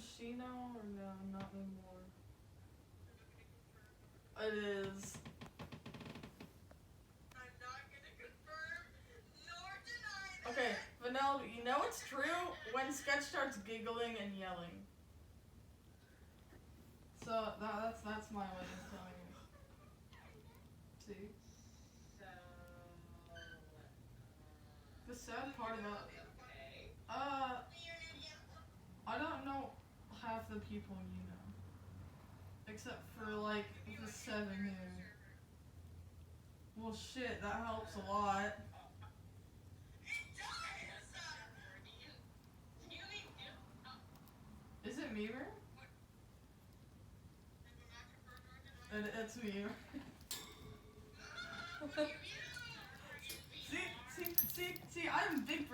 she know or no? Not anymore. It is. I'm not gonna confirm nor deny that. Okay, Vanilla, you know it's true when Sketch starts giggling and yelling. So that's my way of telling you. See? So, The sad part about okay. I don't know half the people you know. Except for like the 7 new. Well shit, that helps a lot. It does! Is it Meaver? It's Meaver. See, I'm big brain.